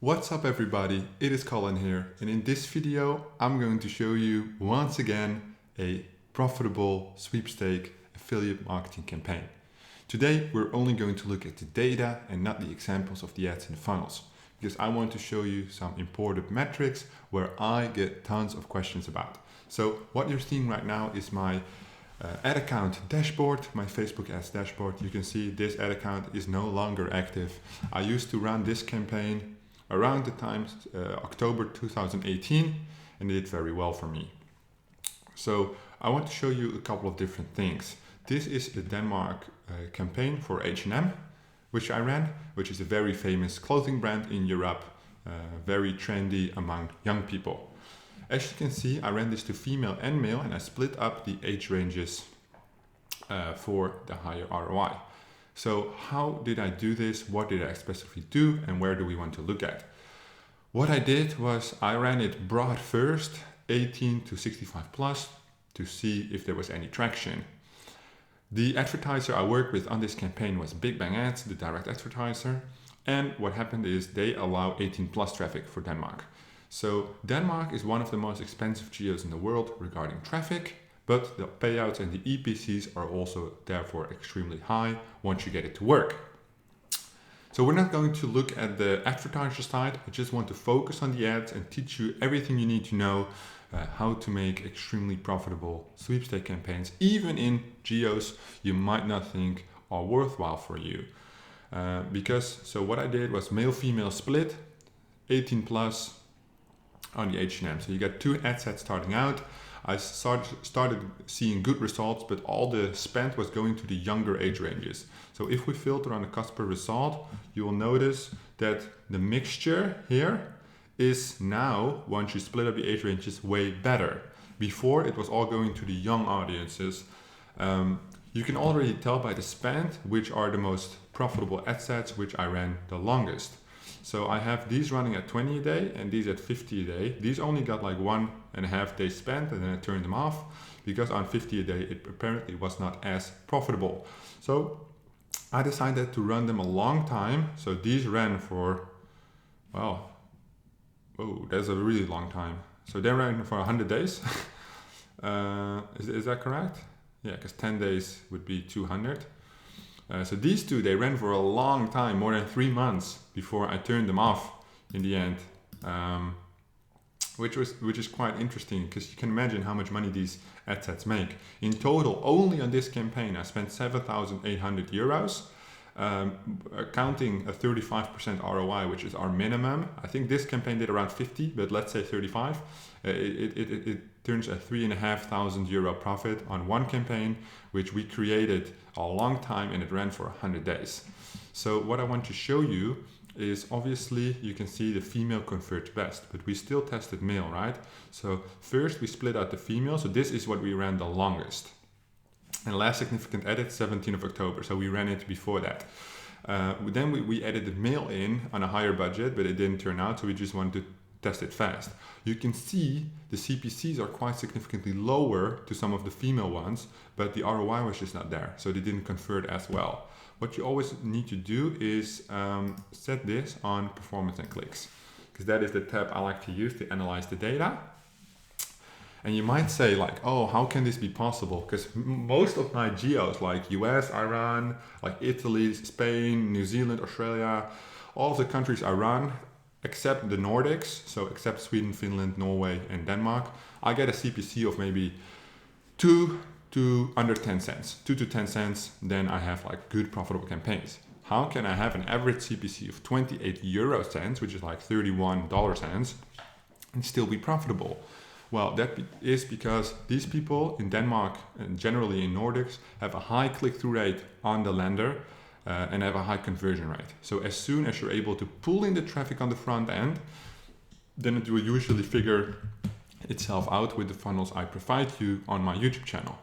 What's up everybody, it is Colin here, and in this video I'm going to show you once again a profitable sweepstake affiliate marketing campaign. Today we're only going to look at the data and not the examples of the ads and the funnels, because I want to show you some important metrics where I get tons of questions about. So what you're seeing right now is my ad account dashboard, my Facebook ads dashboard. You can see this ad account is no longer active. I used to run this campaign around the time October 2018, and it did very well for me. So I want to show you a couple of different things. This is the Denmark campaign for H&M, which I ran, which is a very famous clothing brand in Europe, very trendy among young people. As you can see, I ran this to female and male, and I split up the age ranges for the higher ROI. So how did I do this? What did I specifically do? And where do we want to look at? What I did was I ran it broad first, 18 to 65 plus, to see if there was any traction. The advertiser I worked with on this campaign was Big Bang Ads, the direct advertiser. And what happened is they allow 18 plus traffic for Denmark. So Denmark is one of the most expensive geos in the world regarding traffic. But the payouts and the EPCs are also therefore extremely high once you get it to work. So we're not going to look at the advertiser side. I just want to focus on the ads and teach you everything you need to know how to make extremely profitable sweepstake campaigns, even in geos you might not think are worthwhile for you. So what I did was male-female split, 18 plus on the H&M. So you got two ad sets starting out. I started seeing good results, but all the spend was going to the younger age ranges. So if we filter on the cost per result, you will notice that the mixture here is now, once you split up the age ranges, way better. Before, it was all going to the young audiences. You can already tell by the spend which are the most profitable ad sets, which I ran the longest. So I have these running at 20 a day and these at 50 a day. These only got like 1.5 days spent, and then I turned them off because on 50 a day it apparently was not as profitable. So I decided to run them a long time. So these ran for, well, oh, that's a really long time. So they ran for 100 days. Is that correct? Yeah, because 10 days would be 200. So these two, they ran for a long time, more than 3 months before I turned them off in the end, which is quite interesting because you can imagine how much money these ad sets make. In total, only on this campaign, I spent 7,800 euros, counting a 35% ROI, which is our minimum. I think this campaign did around 50, but let's say 35. It turns a 3,500 euro profit on one campaign, which we created a long time, and it ran for 100 days. So what I want to show you is, obviously you can see the female converts best, but we still tested male, right? So first we split out the female. So this is what we ran the longest. And last significant edit, 17th of October. So we ran it before that. Then we added the male in on a higher budget, but it didn't turn out. So we just wanted to test it fast. You can see the CPCs are quite significantly lower to some of the female ones, but the ROI was just not there. So they didn't convert as well. What you always need to do is set this on performance and clicks, because that is the tab I like to use to analyze the data. And you might say like, oh, how can this be possible? Because most of my geos, like US, Iran, like Italy, Spain, New Zealand, Australia, all of the countries I run, except the Nordics, so except Sweden, Finland, Norway, and Denmark, I get a CPC of maybe 2 to under 10 cents, 2 to 10 cents, then I have like good profitable campaigns. How can I have an average CPC of 28 euro cents, which is like 31 dollar cents, and still be profitable? Well, that is because these people in Denmark and generally in Nordics have a high click-through rate on the lander and have a high conversion rate. So as soon as you're able to pull in the traffic on the front end, then it will usually figure itself out with the funnels I provide you on my YouTube channel.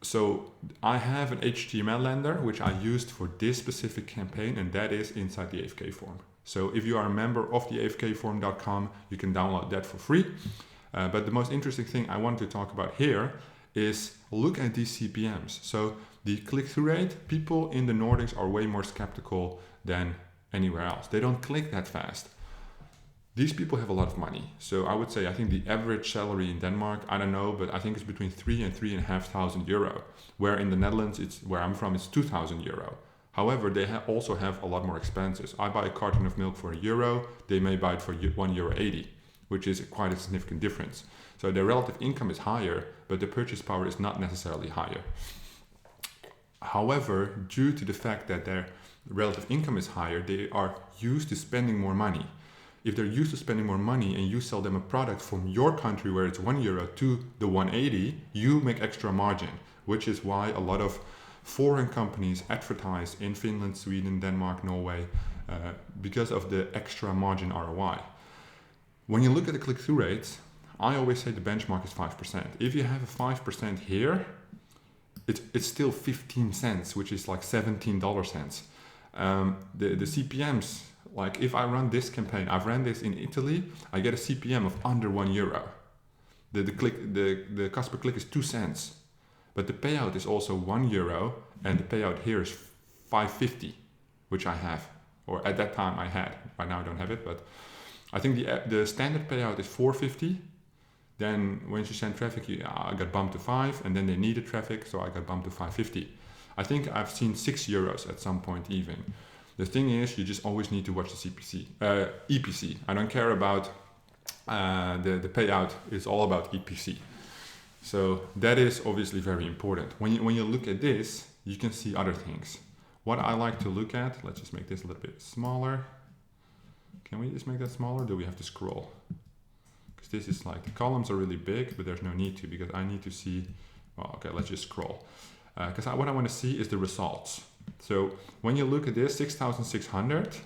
So I have an HTML lander, which I used for this specific campaign, and that is inside the AFK form. So if you are a member of the afkform.com, you can download that for free. But the most interesting thing I want to talk about here is look at these CPMs. So the click-through rate, people in the Nordics are way more skeptical than anywhere else. They don't click that fast. These people have a lot of money. So I would say, I think the average salary in Denmark, I don't know, but I think it's between 3 and 3,500 euro. Where in the Netherlands, where I'm from, it's 2,000 euro. However, they also have a lot more expenses. I buy a carton of milk for €1, they may buy it for €1.80, which is quite a significant difference. So their relative income is higher, but the purchase power is not necessarily higher. However, due to the fact that their relative income is higher, they are used to spending more money. If they're used to spending more money and you sell them a product from your country where it's €1 to the 180, you make extra margin, which is why a lot of foreign companies advertise in Finland, Sweden, Denmark, Norway, because of the extra margin ROI. When you look at the click-through rates, I always say the benchmark is 5%. If you have a 5% here, it's still 15 cents, which is like 17 cents. The CPMs, like if I run this campaign, I've ran this in Italy, I get a CPM of under €1. The cost per click is 2 cents. But the payout is also €1, and the payout here is $5.50, which I have, or at that time I had. By now I don't have it, but I think the standard payout is $4.50. Then once you send traffic, I got bumped to 5, and then they needed traffic, so I got bumped to $5.50. I think I've seen €6 at some point even. The thing is, you just always need to watch the EPC. I don't care about the payout. It's all about EPC. So that is obviously very important. When you look at this, you can see other things. What I like to look at, let's just make this a little bit smaller. Can we just make that smaller? Or do we have to scroll? Because this is like, the columns are really big, but there's no need to, because I need to see, well, okay, let's just scroll. Because what I want to see is the results. So when you look at this, 6,600,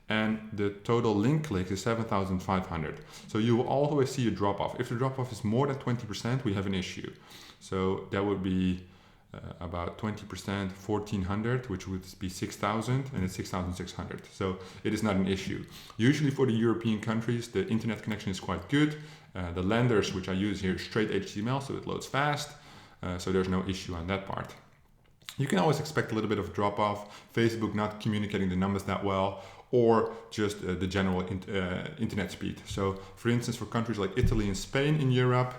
and the total link clicks is 7,500. So you will always see a drop off. If the drop off is more than 20%, we have an issue. So that would be about 20%, 1,400, which would be 6,000, and it's 6,600. So it is not an issue. Usually for the European countries, the internet connection is quite good. The lenders, which I use here, straight HTML, so it loads fast. So there's no issue on that part. You can always expect a little bit of drop off, Facebook not communicating the numbers that well, or just the general internet speed. So for instance, for countries like Italy and Spain in Europe,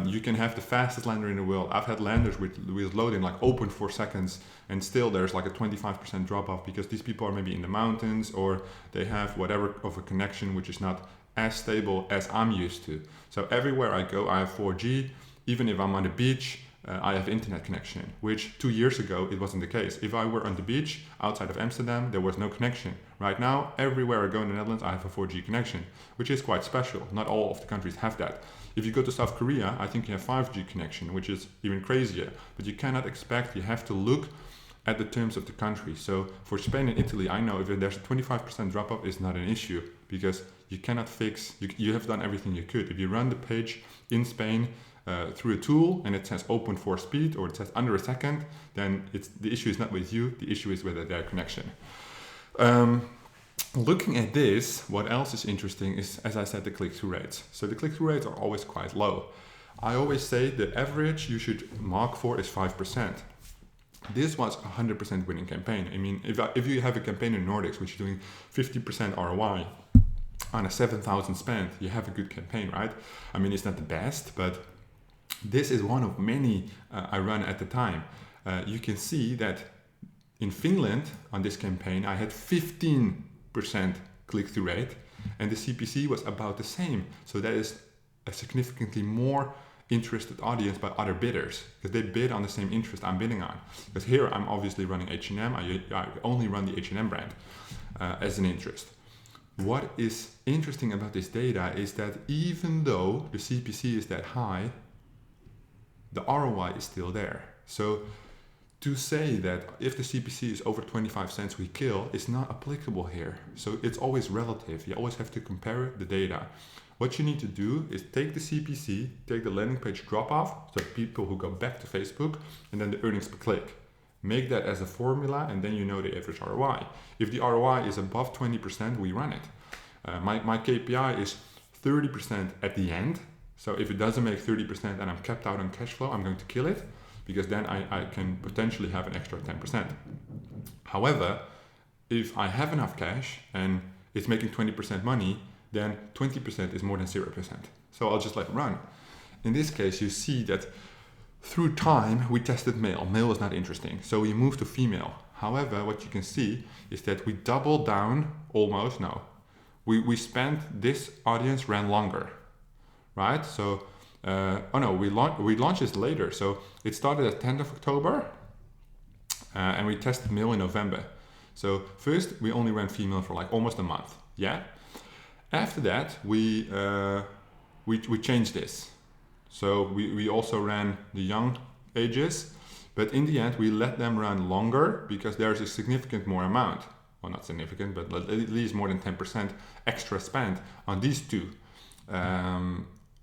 you can have the fastest lender in the world. I've had lenders with loading like open 4 seconds, and still there's like a 25% drop off because these people are maybe in the mountains, or they have whatever of a connection which is not as stable as I'm used to. So everywhere I go, I have 4G. Even if I'm on the beach, I have internet connection, which 2 years ago, it wasn't the case. If I were on the beach outside of Amsterdam, there was no connection. Right now, everywhere I go in the Netherlands, I have a 4G connection, which is quite special. Not all of the countries have that. If you go to South Korea, I think you have 5G connection, which is even crazier. But you cannot expect, you have to look at the terms of the country. So for Spain and Italy, I know if there's a 25% drop off, it's not an issue, because you cannot fix, you have done everything you could. If you run the page in Spain, through a tool and it says open for speed, or it says under a second, then the issue is not with you, the issue is with their connection. Looking at this, what else is interesting is, as I said, the click-through rates. So the click-through rates are always quite low. I always say the average you should mark for is 5%. This was a 100% winning campaign. I mean, if you have a campaign in Nordics which is doing 50% ROI on a 7,000 spent, you have a good campaign, right? I mean, it's not the best, but this is one of many I run at the time. You can see that in Finland, on this campaign, I had 15% click-through rate, and the CPC was about the same. So that is a significantly more interested audience by other bidders, because they bid on the same interest I'm bidding on. Because here I'm obviously running H&M, I only run the H&M brand as an interest. What is interesting about this data is that even though the CPC is that high, the ROI is still there. So to say that if the CPC is over 25 cents we kill is not applicable here. So it's always relative. You always have to compare the data. What you need to do is take the CPC, take the landing page drop off, so people who go back to Facebook, and then the earnings per click. Make that as a formula, and then you know the average ROI. If the ROI is above 20%, we run it. My KPI is 30% at the end. So if it doesn't make 30% and I'm capped out on cash flow, I'm going to kill it, because then I can potentially have an extra 10%. However, if I have enough cash and it's making 20% money, then 20% is more than 0%. So I'll just let it run. In this case, you see that through time, we tested male. Male is not interesting. So we moved to female. However, what you can see is that we doubled down almost. No, we spent, this audience ran longer, right? So, we launched this later. So it started at 10th of October and we tested male in November. So first we only ran female for like almost a month. Yeah. After that, we changed this. So we also ran the young ages, but in the end we let them run longer because there's a significant more amount, well not significant, but at least more than 10% extra spend on these two.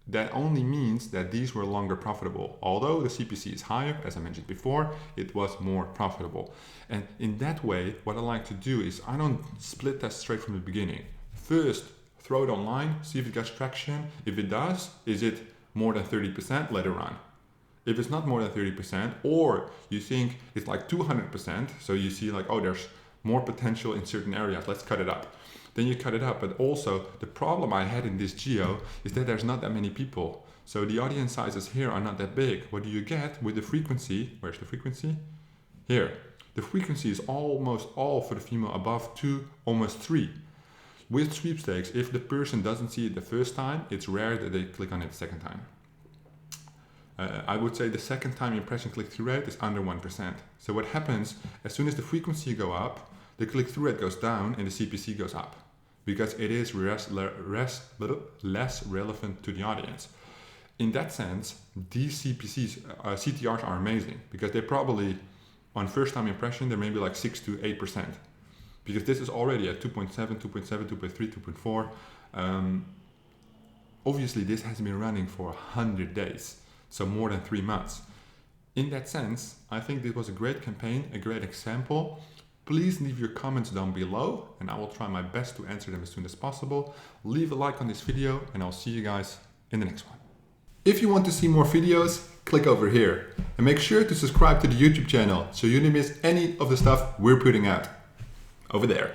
That only means that these were longer profitable. Although the CPC is higher, as I mentioned before, it was more profitable. And in that way, what I like to do is I don't split test straight from the beginning. First, throw it online, see if it gets traction. If it does, is it more than 30%? Let it run. If it's not more than 30%, or you think it's like 200%, so you see like, oh, there's more potential in certain areas, let's cut it up. Then you cut it up. But also the problem I had in this geo is that there's not that many people. So the audience sizes here are not that big. What do you get with the frequency? Where's the frequency? Here. The frequency is almost all for the female above 2, almost 3. With sweepstakes, if the person doesn't see it the first time, it's rare that they click on it the second time. I would say the second time impression click-through rate is under 1%. So what happens, as soon as the frequency go up, the click-through rate goes down and the CPC goes up because it is less relevant to the audience. In that sense, these CTRs are amazing because they probably, on first time impression, they're maybe like 6 to 8%. Because this is already at 2.7, 2.7, 2.3, 2.4. Obviously, this has been running for 100 days, so more than 3 months. In that sense, I think this was a great campaign, a great example. Please leave your comments down below and I will try my best to answer them as soon as possible. Leave a like on this video and I'll see you guys in the next one. If you want to see more videos, click over here and make sure to subscribe to the YouTube channel so you don't miss any of the stuff we're putting out over there.